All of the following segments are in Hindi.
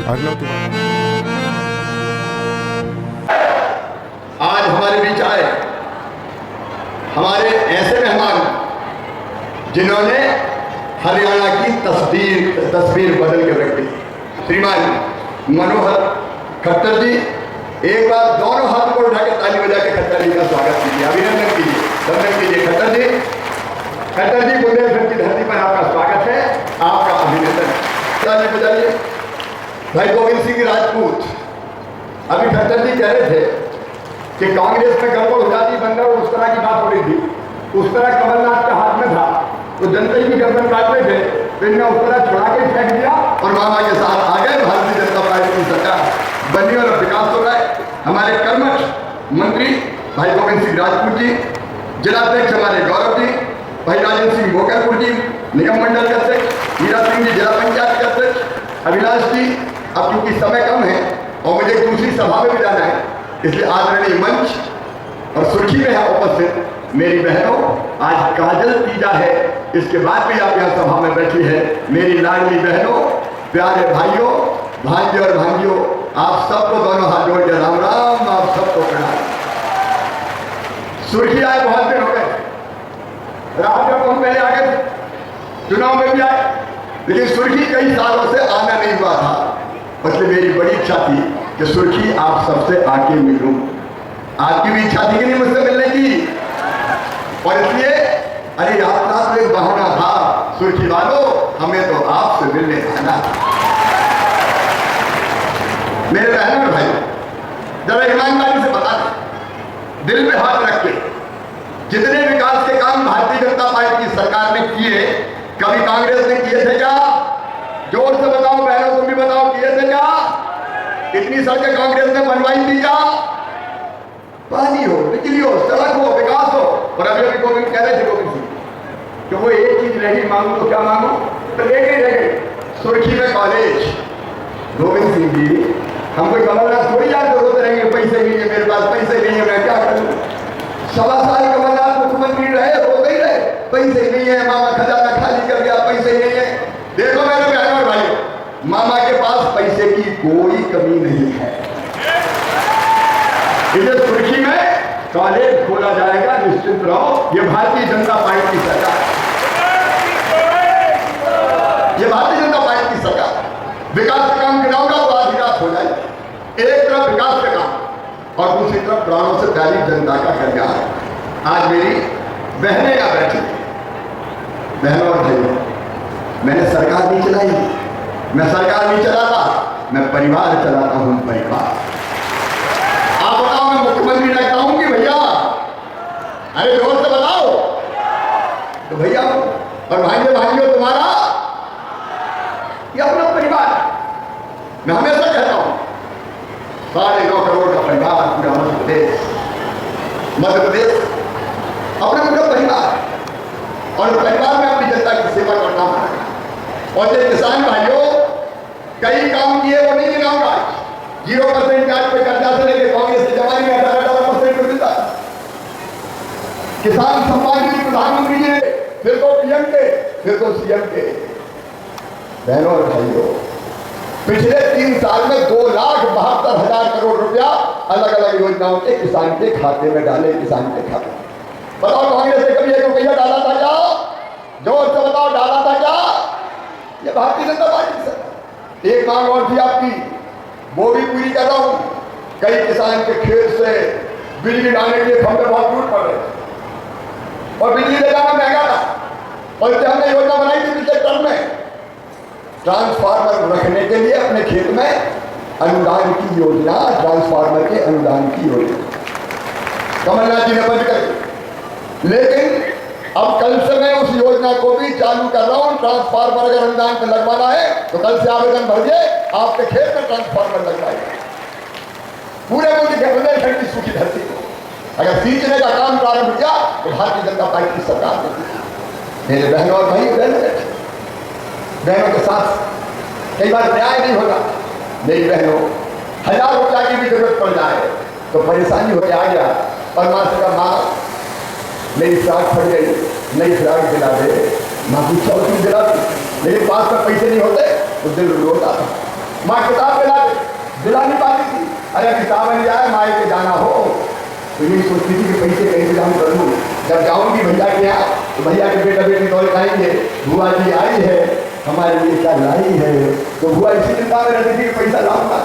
अगला तुम्हारा। आज हमारे बीच आए हमारे ऐसे मेहमान जिन्होंने हरियाणा की तस्वीर बदल के रख दी। श्रीमान मनोहर खट्टर जी, एक बार दोनों हाथ को उठा के ताली बजा के खट्टर जी का स्वागत कीजिए, अभिनंदन कीजिए, वंदन कीजिए। खट्टर जी बुंदेलखंड की धरती पर आपका स्वागत है, आपका अभिनंदन। ताली बजाइए। भाई गोविंद सिंह राजपूत, अभी खट्टर जी कह रहे थे कि कांग्रेस में गड़बड़ हो जाती, बंदा उस तरह की बात हो रही थी, उस तरह कमलनाथ के हाथ में था तो जनता की गर्दन काटते थे, तो इन्हें उस तरह छुड़ा के फेंक दिया और मामा के साथ आ गए। भारतीय जनता पार्टी की सरकार बनी और विकास हो रहा है। हमारे कर्मठ मंत्री भाई गोविंद सिंह राजपूत जी, जिलाध्यक्ष हमारे गौरव जी, भाई राजेंद्र सिंह बोकरपुर जी निगम मंडल के अध्यक्ष, हीरा सिंह जी जिला पंचायत के अध्यक्ष, अविनाश जी। अब क्योंकि समय कम है और मुझे दूसरी सभा में भी जाना है, इसलिए आदरणीय मंच और सुर्खी में है उपस्थित मेरी बहनों, आज काजल तीजा है, इसके बाद भी आप यहाँ सभा में बैठी है। मेरी लाडली बहनों, प्यारे भाइयों, भांजे और भांजियों, आप सबको दोनों हाथ जोड़ के राम राम, आप सबको प्रणाम। सुर्खी आए बहुत दिन हो गए, रात जब हम पहले आ गए चुनाव में भी आए, लेकिन सुर्खी कई सालों से आना नहीं हुआ था। मतलब मेरी बड़ी इच्छा थी कि सुर्खी आप सबसे आके मिलूं। आपकी भी इच्छा थी कि नहीं मुझसे मिलने की, और इसलिए अरे यात्रा तो एक बहाना था सुर्खी वालों, हमें तो आपसे मिलने आना। मेरे बहनों और भाइयों, जरा ईमानदारी से बता दें, दिल पे हाथ रख के, जितने विकास के काम भारतीय जनता पार्टी की सरकार ने किए, कभी कांग्रेस ने किए थे क्या? जोर से बताओ बहनों, तुम भी बताओ, किए थे क्या? इतनी सड़कें कांग्रेस ने बनवाई थी क्या? पानी हो, बिजली हो, सड़क हो, विकास हो। और अभी गोविंद कह रहे थे गोविंद सिंह कि वो एक चीज रही, मांगू तो क्या मांगू, तो एक ही रह गई, सुर्खी में कॉलेज। गोविंद सिंह जी, हम कोई कमलनाथ थोड़ी याद रोते रहेंगे, पैसे नहीं है मेरे पास, पैसे नहीं है, मैं क्या करूं? 1.25 साल कमलनाथ मुख्यमंत्री रहे, रोते ही रहे, पैसे नहीं है, मामा खजाना खाली कर दिया, पैसे नहीं है। देखो मेरे बहनों और भाइयों, मामा के पास पैसे की कोई कमी नहीं है। इसे सुर्खी में कॉलेज खोला जाएगा, निश्चित रहो, ये भारतीय जनता पार्टी की सरकार, ये भारतीय जनता पार्टी की सरकार। विकास का काम गिराऊंगा तो आधी रात हो जाएगी। एक तरफ विकास का काम और दूसरी तरफ प्राणों से प्यारी जनता का कल्याण। आज मेरी बहनें यहाँ बैठी, बहनों और भाइयों, मैंने सरकार नहीं चलाई, मैं सरकार नहीं चलाता, मैं परिवार चलाता हूं, परिवार। आप बताओ मैं मुख्यमंत्री लगता हूं कि भैया? अरे जोर से बताओ तो भैया और भाइयों भाइयों, तुम्हारा ये अपना परिवार। मैं हमेशा कहता हूं 9.5 करोड़ का परिवार, पूरा मध्य प्रदेश अपना पूरा परिवार, और परिवार में अपनी जनता की सेवा करना है। और जो किसान भाइयों कई काम किए वो नहीं गिनाऊंगा। 0% ब्याज पे कर्जा से लेकर कांग्रेस की जमाने में 18% मिलता। किसान सम्मान निधि प्रधानमंत्री जी ने, फिर तो पीएम के, फिर तो सीएम के। बहनों और भाइयों, पिछले 3 साल में 2,72,000 करोड़ रुपया अलग अलग योजनाओं के किसान के खाते में डाले। किसान के खाते में बताओ, कांग्रेस ने कभी 1 रुपया डाला था क्या? जोर से बताओ, डाला था क्या? ये भारतीय जनता पार्टी की सरकार। एक मांग और थी आपकी, वो भी पूरी कर रहा हूं। कई किसान के खेत से बिजली लाने के लिए खंभे बहुत दूर पड़ रहे थे और बिजली ले जाना महंगा था, और इससे हमने योजना बनाई थी पिछले टर्म में, ट्रांसफार्मर रखने के लिए अपने खेत में अनुदान की योजना, ट्रांसफार्मर के अनुदान की योजना कमलनाथ जी ने बंद कर दी। लेकिन अब कल से मैं उस योजना को भी चालू कर रहा हूं। ट्रांसफार्मर अगर अनुदान पे लगवाना है तो कल से आवेदन भरिए, आपके खेत में ट्रांसफार्मर लगवाएगा। पूरे बुंदेलखंड की सूखी धरती को अगर सींचने का काम प्रारंभ किया तो भारतीय जनता पार्टी की सरकार ने। मेरे बहनों और भाई, बहनों के साथ कई बार न्याय नहीं होगा। मेरी बहनों, 1000 रुपया की भी जरूरत पड़ जाए तो परेशानी होकर आ गया और माँ से कहा, माँ मेरी फ्राक फट गई, नई फ्राक दिला दे। माँ की चौथी दिला दी, लेकिन पास में पैसे नहीं होते तो दिल रोता था। माँ किताब दिला नहीं पाती थी। अरे किताब नहीं जाए माए के जाना हो तो यही सोचती थी कि पैसे का इंतजाम कर लूँ। जब जाऊँगी भैया के यहाँ तो भैया के बेटा बेटी दौड़ खाएंगे, बुआ जी आई है हमारे लिए क्या लाई है। तो बुआ इसी चिंता में रहती थी कि पैसा लाऊंगा।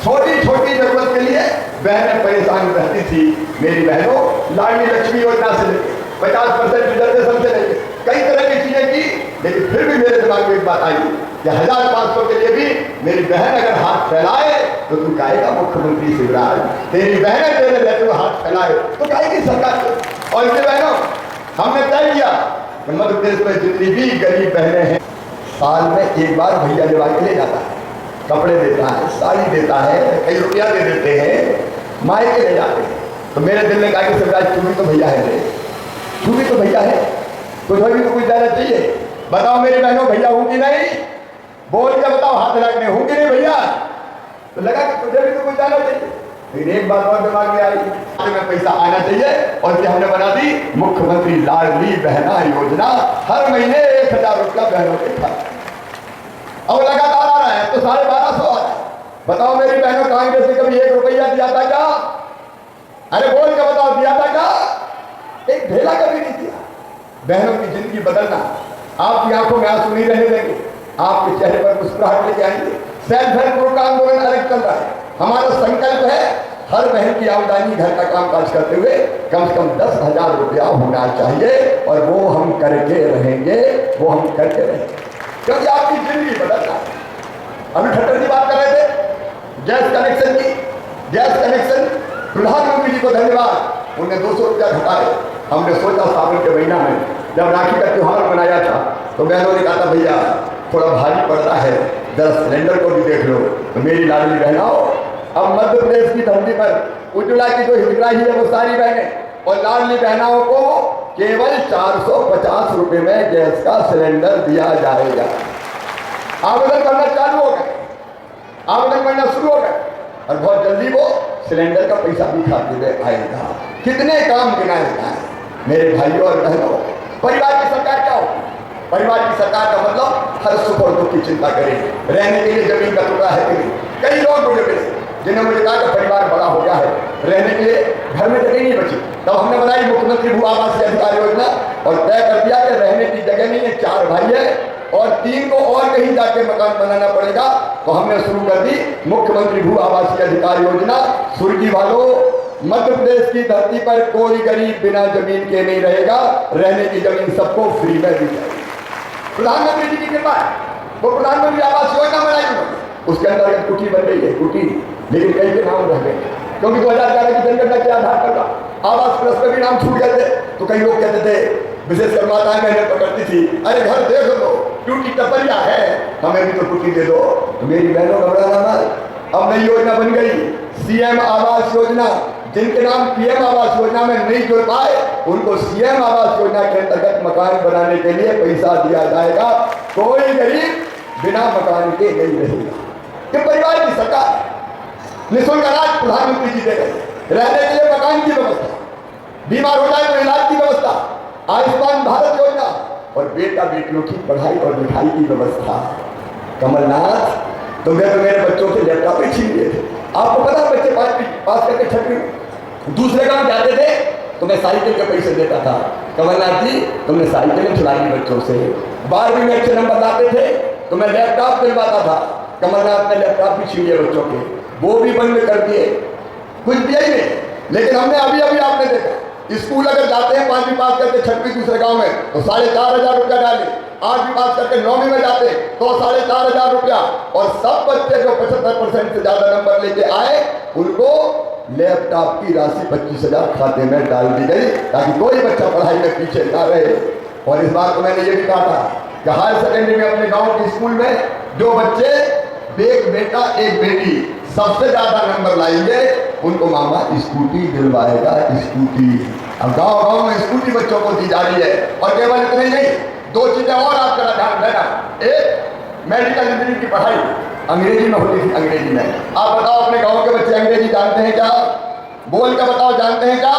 छोटी छोटी जरूरत के लिए बहनें परेशान रहती थी। मेरी बहनों लाडली लक्ष्मी योजना से लेकर 50% रिजर्वेशन से लेकर कई तरह की चीजें की, लेकिन फिर भी मेरे दिमाग में एक बात आई कि 1500 के लिए भी मेरी बहन अगर हाथ फैलाए तो तू कहेगा मुख्यमंत्री शिवराज। तेरी बहनें तेरे लेते हुए हाथ फैलाए तो कहेगी सरकार। और इसलिए बहनों हमने तय किया कि मध्य प्रदेश में जितनी भी गरीब बहनें हैं साल में एक बार भैया दिवा के ले जाता है, कपड़े देता है, साड़ी देता है, कई रुपया दे देते हैं, माए के ले जाते हैं। तो मेरे दिल में कहा कि शिवराज तू भी तो भैया है रे, तू भी तो भैया है, तुझे भी तो कुछ देना चाहिए। बताओ मेरी बहनों भैया हूँ कि नहीं? बोल के बताओ, हाथ लगने हूँ कि नहीं भैया? तो लगा कि तुझे भी तो कुछ देना चाहिए। फिर एक बात और दिमाग में आई, में पैसा आना चाहिए और ये हमने बना दी मुख्यमंत्री लाडली बहना योजना। हर महीने 1000 रुपया बहनों के खाते। अब लगातार आ रहा है तो 1250 आ रहा है। बताओ मेरी बहनों कांग्रेस ने कभी 1 रुपया दिया था क्या? अरे बोल के बताओ दिया था क्या? एक ढेला कभी नहीं दिया। बहनों की जिंदगी बदलना, आपकी आंखों में आंसू नहीं रहने देंगे, आपके चेहरे पर मुस्कुराहट लेके आएंगे। सेल्फ हेल्प ग्रुप का आंदोलन अलग चल रहा है। हमारा संकल्प है हर बहन की आमदनी घर का काम काज करते हुए कम से कम 10,000 रुपया होना चाहिए और वो हम करके रहेंगे, वो हम करके रहेंगे, क्योंकि आपकी जिंदगी बदलना है। अभी ठट्टर जी बात कर रहे थे गैस कनेक्शन की। गैस कनेक्शन प्रधानमंत्री जी को धन्यवाद, उन्हें 200 रुपया घटाए। हमने सोचा सावन के महीना में जब राखी का त्यौहार मनाया था तो बहनों ने कहा था भैया थोड़ा भारी पड़ रहा है, 10 सिलेंडर को भी देख लो। तो मेरी लाडली बहनों अब मध्य प्रदेश की धरती पर उज्ज्वला की जो हितग्राही है वो सारी बहनें और लाडली बहनों को केवल 450 रुपये में गैस का सिलेंडर दिया जाएगा। आवेदन करना चालू हो गए, आवेदन करना शुरू हो गए और बहुत जल्दी वो सिलेंडर का पैसा भी खाते में आएगा। कितने काम गिनाए जाए मेरे भाइयों और बहनों। परिवार की सरकार क्या हो? परिवार की सरकार का मतलब हर सुख और दुख की चिंता करे, रहने के लिए जमीन का टुकड़ा है कि नहीं। कई लोग मुझे जिन्हें मुझे कहा कि परिवार बड़ा हो गया है, रहने के लिए घर में जगह नहीं बची। तब हमने बनाई मुख्यमंत्री भू आवास अधिकार योजना और तय कर दिया कि रहने की जगह नहीं है, 4 भाई है और 3 को और कहीं जाके मकान बनाना पड़ेगा। तो हमने शुरू कर दी मुख्यमंत्री भू आवास अधिकार योजना। सुर्गी वालों, मध्य प्रदेश की धरती पर कोई गरीब बिना जमीन के नहीं रहेगा, रहने की जमीन सबको फ्री में दी जाएगी। प्रधानमंत्री जी की कृपा है, वो प्रधानमंत्री आवास योजना बनाई उन्होंने, उसके अंतर्गत कुटी बन रही है, कुटी, लेकिन कई के नाम रह गए क्योंकि 2011 की जनगणना के आधार पर आवास प्लस में भी नाम छूट गए थे। तो कई लोग कहते थे, विशेषकर माताएं बहनें पकड़ती थी, अरे घर देख लो क्योंकि टपरिया है, हमें भी तो कुटी दे दो। तो मेरी बहनों घबराना मत, अब नई योजना बन गई सीएम आवास योजना। जिनके नाम पीएम आवास योजना में नहीं जुड़ पाए उनको सीएम आवास योजना के अंतर्गत मकान बनाने के लिए पैसा दिया जाएगा। कोई गरीब बिना मकान के नहीं रहेगा। कि परिवार की सरकार निःशुल्क अनाज प्रधानमंत्री जी दे रहे, रहने के लिए मकान की व्यवस्था, बीमार हो जाए तो इलाज की व्यवस्था, आयुष्मान भारत योजना और बेटा बेटियों की पढ़ाई और लिखाई की व्यवस्था। कमलनाथ तुम्हें तो मेरे बच्चों से लैपटॉप ही छीन लिए थे। आपको पता है बच्चे पास करके 6वीं दूसरे गांव जाते थे तो मैं साइकिल के पैसे देता था। कमलनाथ जी तुमने साइकिलें छुड़ाई बच्चों से। 12वीं में अच्छे नंबर लाते थे तो मैं लैपटॉप दिलवाता था। कमलनाथ ने लैपटॉप भी छीन लिए बच्चों के, वो भी बंद कर दिए, कुछ दिया ही नहीं। लेकिन हमने अभी अभी आपने देखा स्कूल अगर जाते हैं 5वीं पास करके 6वीं दूसरे गांव में तो 4,500 रुपया डाले, 8वीं पास करके 9वीं में जाते तो 4,500 रुपया। और सब बच्चे जो 75% से ज्यादा नंबर लेके आए उनको लैपटॉप की राशि 25,000 खाते में डाल दी गई ताकि कोई बच्चा पढ़ाई में पीछे ना रहे। और इस बात को मैंने ये भी कहा था कि हायर सेकेंडरी में अपने गांव के स्कूल में जो बच्चे एक बेटा एक बेटी सबसे ज्यादा नंबर लाएंगे उनको मामा स्कूटी दिलवाएगा, स्कूटी। अब गांव गांव में स्कूटी बच्चों को दी जा रही है। और केवल इतने ही नहीं, 2 चीजें और आप जरा ध्यान देना। एक, मेडिकल इंजीनियरिंग की पढ़ाई अंग्रेजी में होती थी, अंग्रेजी में। आप बताओ अपने गांव के बच्चे अंग्रेजी जानते हैं क्या? बोल के बताओ जानते हैं क्या?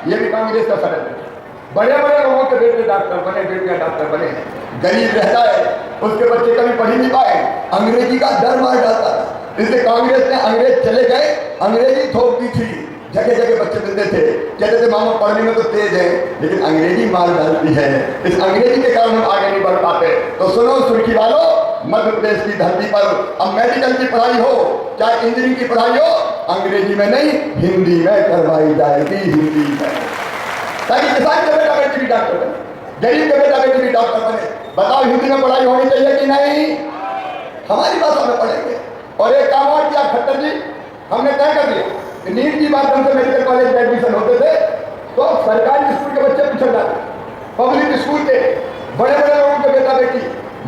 ये भी कांग्रेस का षड्यंत्र, बड़े बड़े लोगों के बेटे डॉक्टर बने, बेटियां डॉक्टर बने। गरीब रह जाए, उसके बच्चे कभी पढ़ ही नहीं पाए, अंग्रेजी का डर मार डालता था। इसलिए कांग्रेस ने, अंग्रेज चले गए, अंग्रेजी थोप दी थी, जगह जगह बच्चे मिलते थे, कहते थे मामा पढ़ने में तो तेज है, लेकिन अंग्रेजी मार डालती है। इस अंग्रेजी के कारण हम आगे नहीं बढ़ पाते। तो सुनो सुर्खी वालों, मध्य प्रदेश की धरती पर अब मेडिकल की पढ़ाई हो, चाहे इंजीनियरिंग की पढ़ाई हो, अंग्रेजी में नहीं हिंदी में करवाई जाएगी, हिंदी में, ताकि किसान के बेटा बेटी भी डॉक्टर बने, गरीब के बेटा बेटी भी डॉक्टर बने। बताओ हिंदी में पढ़ाई होनी चाहिए कि नहीं? हमारी भाषा में पढ़ेंगे। और एक काम और किया खट्टर जी, हमने तय कर दिया कि नीट की माध्यम से मेडिकल कॉलेज में एडमिशन होते थे तो सरकारी स्कूल के बच्चे पिछड़ जाते, पब्लिक स्कूल के बड़े बड़े लोगों के बेटा बेटी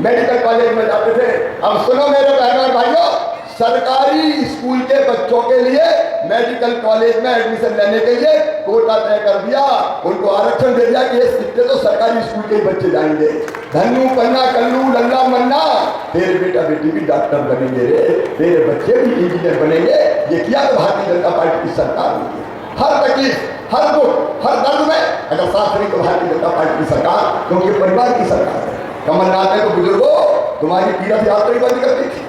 मेडिकल कॉलेज में जाते थे। अब सुनो मेरे बहनों और भाइयों, सरकारी स्कूल के बच्चों के लिए मेडिकल कॉलेज में एडमिशन लेने के लिए कोटा तय कर दिया, उनको आरक्षण दे दिया कि ये सीधे तो सरकारी स्कूल के ही बच्चे जाएंगे। धन्नू पन्ना कल्लू लल्ला मन्ना, तेरे बेटा बेटी भी डॉक्टर बनेंगे रे, तेरे बच्चे भी इंजीनियर बनेंगे। ये किया तो भारतीय जनता पार्टी की सरकार ने। हर तकलीफ, हर दुख, हर दर्द में अगर साथ नहीं तो भारतीय जनता पार्टी की सरकार, क्योंकि परिवार की सरकार है। कमलनाथ ने तो बुजुर्गों तुम्हारी तीर्थ यात्रा बंद कर दी थी,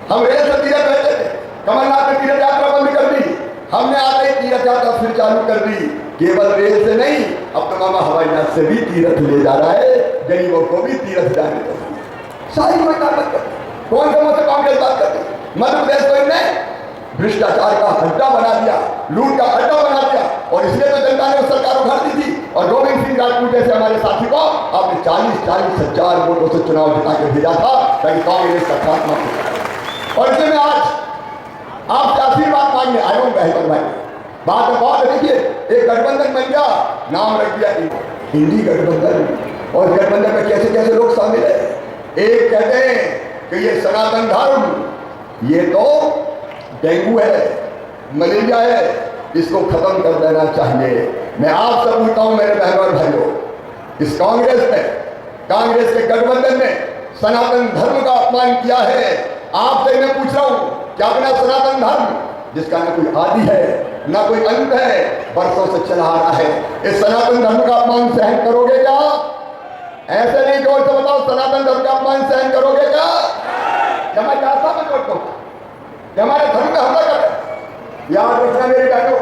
हम रेल से तीरथ बैठे थे, कमलनाथ ने तीर्थ यात्रा बंद कर दी, हमने आते ही तीर्थ यात्रा फिर चालू कर दी। केवल रेल से नहीं, अब तो मामा हवाई जहाज से भी तीर्थ ले जा रहा है, गरीबों को भी तीर्थ जाने दो। सारी कोई बात करती, कौन सा मुझसे कांग्रेस बात करती? मध्य प्रदेश को इनने भ्रष्टाचार का अड्डा बना दिया, लूट का अड्डा बना दिया, और इसलिए तो जनता ने सरकार उखाड़ दी थी। और गोविंद सिंह राजपूत जैसे हमारे साथी को आपने 40-40 हजार वोटों से चुनाव जिता के भेजा था ताकि कांग्रेस का खात्मा हो। और इसलिए मैं आज आपसे आशीर्वाद मांगने आया हूं बहन भाई। बात में बहुत देखिए, एक गठबंधन बन गया, नाम रख दिया इंडी गठबंधन, और गठबंधन में कैसे कैसे लोग शामिल है। एक कहते हैं कि ये सनातन धर्म, ये तो डेंगू है, मलेरिया है, इसको खत्म कर देना चाहिए। मैं आपसे पूछता हूं मेरे बहनों और भाइयों, इस कांग्रेस में, कांग्रेस के गठबंधन ने सनातन धर्म का अपमान किया है। आपसे मैं पूछ रहा हूं कि अपना सनातन धर्म जिसका न कोई आदि है न कोई अंत है, वर्षों से चला आ रहा है, इस सनातन धर्म का अपमान सहन करोगे क्या? ऐसे नहीं जोर से बताओ, सनातन धर्म का अपमान सहन करोगे क्या? हमारी आस्था में जोड़ दो, हमारे धर्म में हमला कर। याद रखना मेरे बहनों,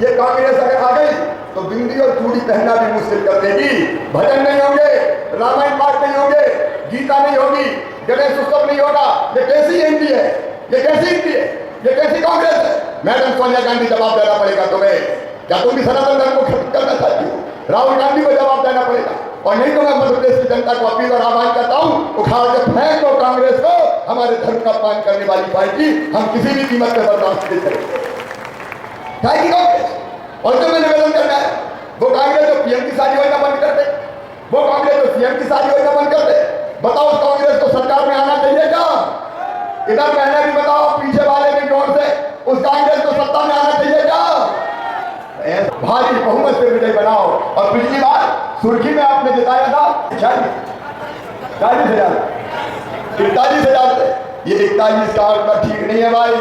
ये कांग्रेस अगर आ गई तो बिंदी और चूड़ी पहनना भी मुश्किल कर देगी। भजन नहीं होंगे, रामायण पाठ नहीं होंगे, गीता नहीं होगी, गणेश उत्सव नहीं होगा। ये कैसी हिंदी है, ये कैसी हिंदी है, ये कैसी कांग्रेस है? मैडम सोनिया गांधी जवाब देना पड़ेगा तुम्हें। क्या तुम भी सनातन धर्म को खत्म करना चाहती हो? राहुल गांधी को जवाब देना पड़ेगा। और नहीं तो मैं मध्य प्रदेश की जनता को अपील और आह्वान करता हूं, उखाड़ के फेंक दो कांग्रेस को, हमारे धर्म का अपमान करने वाली पार्टी हम किसी भी कीमत पर बर्दाश्त नहीं करेंगे। कांग्रेस और जो मैं निवेदन करना है, वो कांग्रेस जो पीएम की शादी योजना बंद कर दे, वो कांग्रेस जो सीएम की शादी योजना बंद कर दे। बताओ उस कांग्रेस को सरकार में आना चाहिए क्या? इधर मैंने भी बताओ, पीछे वाले की जोर से उस कांग्रेस को सत्ता में आना चाहिए क्या? भारी बहुमत से विजय बनाओ। और पिछली बार सुर्खी में आपने जिताया था 40,000, 41,000। ये 41 का आंकड़ा ठीक नहीं है भाई,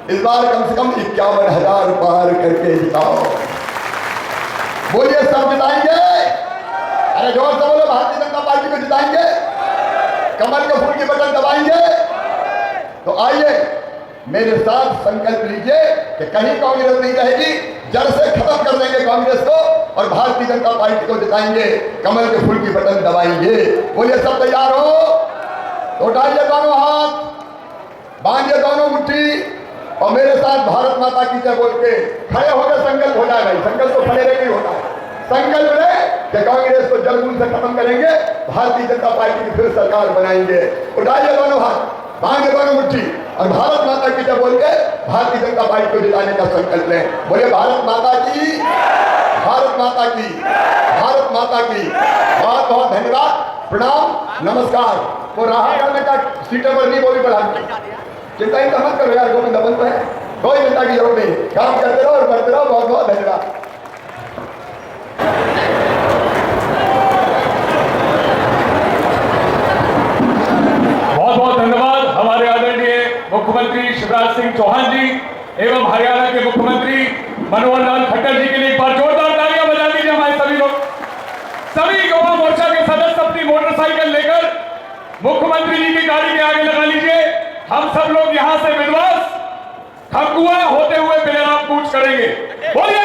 इस बार कम से कम 51,000 पार करके जिताओ। बोलिए सब जिताएंगे? अरे जोर से बोलो, भारतीय जनता पार्टी को जिताएंगे, कमल के फूल की बटन दबाएंगे। तो आइए मेरे साथ संकल्प लीजिए कि कहीं कांग्रेस नहीं रहेगी, जड़ से खत्म कर देंगे कांग्रेस को और भारतीय जनता पार्टी को जिताएंगे, कमल के फूल की बटन दबाएंगे। बोलिए सब तैयार हो? तो उठाइए दोनों हाथ, बांधिए दोनों मुट्ठी और मेरे साथ भारत माता की जय बोल के खड़े होकर संकल्प हो जाए। भाई संकल्प तो खड़े रहकर होता है। संकल्प ले कि कांग्रेस को जड़ मूल से खत्म करेंगे, भारतीय जनता पार्टी की फिर सरकार बनाएंगे। उठाइए दोनों हाथ, बांधिए दोनों मुट्ठी और भारत माता की जय बोल के भारतीय जनता पार्टी को जिताने का संकल्प लें। बोले भारत माता की, भारत माता की, भारत माता की। बहुत बहुत धन्यवाद, प्रणाम, नमस्कार। वो राहत करने का सीटों पर नहीं बोली बढ़ा, चिंता ही मत करो यार, गोविंद बंद है, कोई चिंता की जरूरत नहीं, काम करते रहो और करते रहो। बहुत बहुत धन्यवाद। बहुत बहुत धन्यवाद हमारे आदरणीय मुख्यमंत्री शिवराज सिंह चौहान जी एवं हरियाणा के मुख्यमंत्री मनोहर लाल खट्टर जी के लिए एक बार जोरदार तालियां बजा दीजिए हमारे सभी लोग। सभी युवा मोर्चा के सदस्य अपनी मोटरसाइकिल लेकर मुख्यमंत्री जी की गाड़ी के आगे लगा लीजिए। हम सब लोग यहां से विध्वंस खकुआ होते हुए बेलराम कूच करेंगे। बोलिए